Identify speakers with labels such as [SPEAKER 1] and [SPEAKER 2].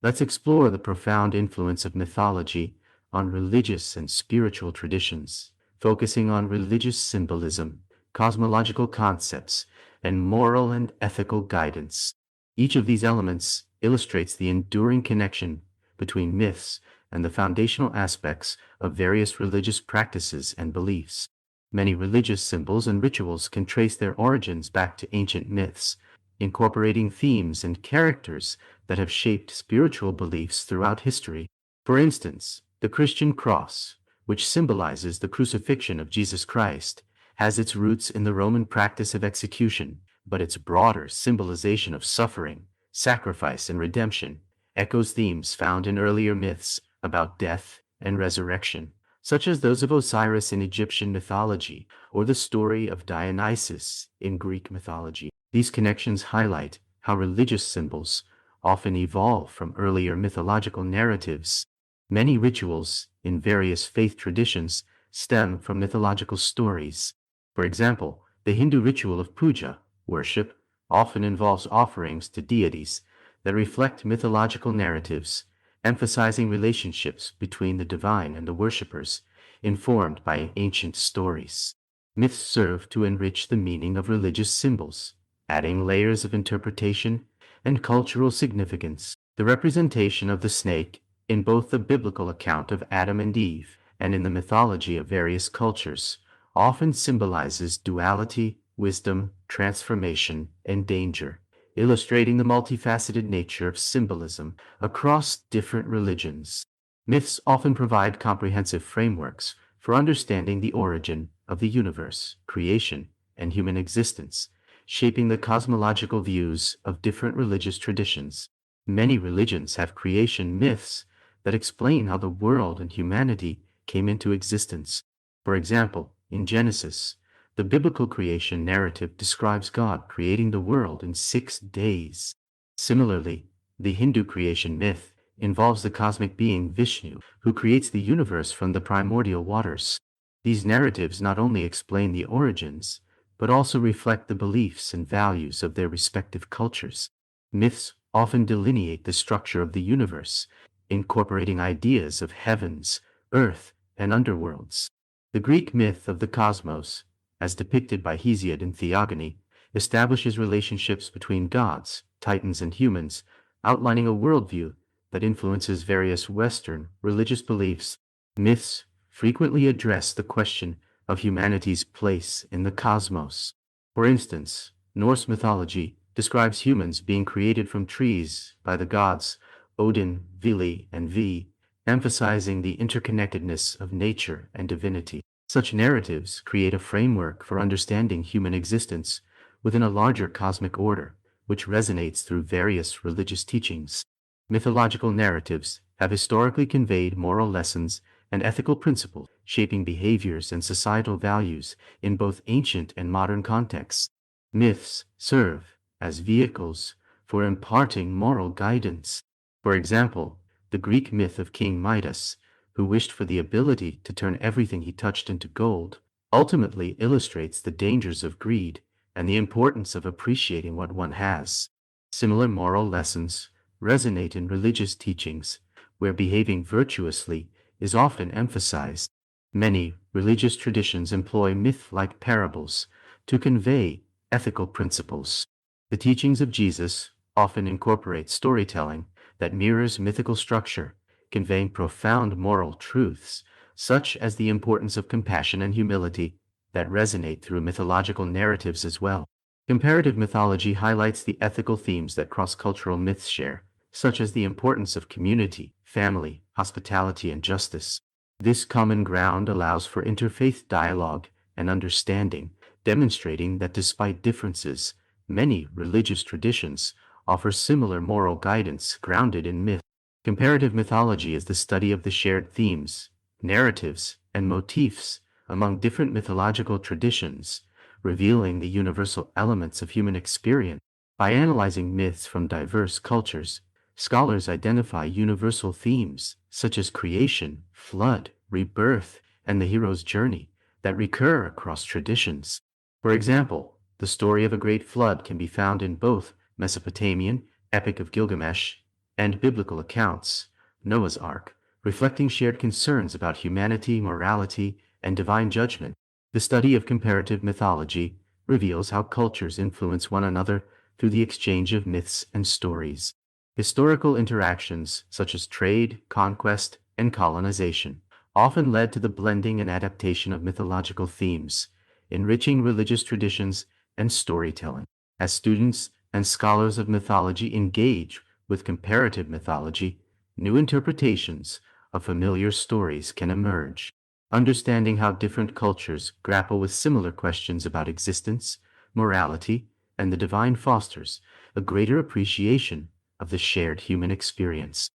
[SPEAKER 1] Let's explore the profound influence of mythology on religious and spiritual traditions, focusing on religious symbolism, cosmological concepts, and moral and ethical guidance. Each of these elements illustrates the enduring connection between myths and the foundational aspects of various religious practices and beliefs. Many religious symbols and rituals can trace their origins back to ancient myths, incorporating themes and characters that have shaped spiritual beliefs throughout history. For instance, the Christian cross, which symbolizes the crucifixion of Jesus Christ, has its roots in the Roman practice of execution, but its broader symbolization of suffering, sacrifice, and redemption echoes themes found in earlier myths about death and resurrection, such as those of Osiris in Egyptian mythology or the story of Dionysus in Greek mythology. These connections highlight how religious symbols often evolve from earlier mythological narratives. Many rituals in various faith traditions stem from mythological stories. For example, the Hindu ritual of puja, worship, often involves offerings to deities that reflect mythological narratives, emphasizing relationships between the divine and the worshippers, informed by ancient stories. Myths serve to enrich the meaning of religious symbols, adding layers of interpretation and cultural significance. The representation of the snake, in both the biblical account of Adam and Eve and in the mythology of various cultures, often symbolizes duality, wisdom, transformation, and danger, illustrating the multifaceted nature of symbolism across different religions. Myths often provide comprehensive frameworks for understanding the origin of the universe, creation, and human existence, shaping the cosmological views of different religious traditions. Many religions have creation myths that explain how the world and humanity came into existence. For example, in Genesis, the biblical creation narrative describes God creating the world in 6 days. Similarly, the Hindu creation myth involves the cosmic being Vishnu, who creates the universe from the primordial waters. These narratives not only explain the origins, but also reflect the beliefs and values of their respective cultures. Myths often delineate the structure of the universe, incorporating ideas of heavens, earth, and underworlds. The Greek myth of the cosmos, as depicted by Hesiod in Theogony, establishes relationships between gods, titans, and humans, outlining a worldview that influences various Western religious beliefs. Myths frequently address the question of humanity's place in the cosmos. For instance, Norse mythology describes humans being created from trees by the gods Odin, Vili, and Ve, emphasizing the interconnectedness of nature and divinity. Such narratives create a framework for understanding human existence within a larger cosmic order, which resonates through various religious teachings. Mythological narratives have historically conveyed moral lessons and ethical principles, shaping behaviors and societal values in both ancient and modern contexts. Myths serve as vehicles for imparting moral guidance. For example, the Greek myth of King Midas, who wished for the ability to turn everything he touched into gold, ultimately illustrates the dangers of greed and the importance of appreciating what one has. Similar moral lessons resonate in religious teachings, where behaving virtuously is often emphasized. Many religious traditions employ myth-like parables to convey ethical principles. The teachings of Jesus often incorporate storytelling that mirrors mythical structure, conveying profound moral truths, such as the importance of compassion and humility, that resonate through mythological narratives as well. Comparative mythology highlights the ethical themes that cross-cultural myths share, such as the importance of community, family, hospitality, and justice. This common ground allows for interfaith dialogue and understanding, demonstrating that despite differences, many religious traditions offer similar moral guidance grounded in myth. Comparative mythology is the study of the shared themes, narratives, and motifs among different mythological traditions, revealing the universal elements of human experience. By analyzing myths from diverse cultures, scholars identify universal themes such as creation, flood, rebirth, and the hero's journey that recur across traditions. For example, the story of a great flood can be found in both Mesopotamian Epic of Gilgamesh and biblical accounts, Noah's Ark, reflecting shared concerns about humanity, morality, and divine judgment. The study of comparative mythology reveals how cultures influence one another through the exchange of myths and stories. Historical interactions such as trade, conquest, and colonization often led to the blending and adaptation of mythological themes, enriching religious traditions and storytelling. As students and scholars of mythology engage with comparative mythology, new interpretations of familiar stories can emerge. Understanding how different cultures grapple with similar questions about existence, morality, and the divine fosters a greater appreciation of the shared human experience.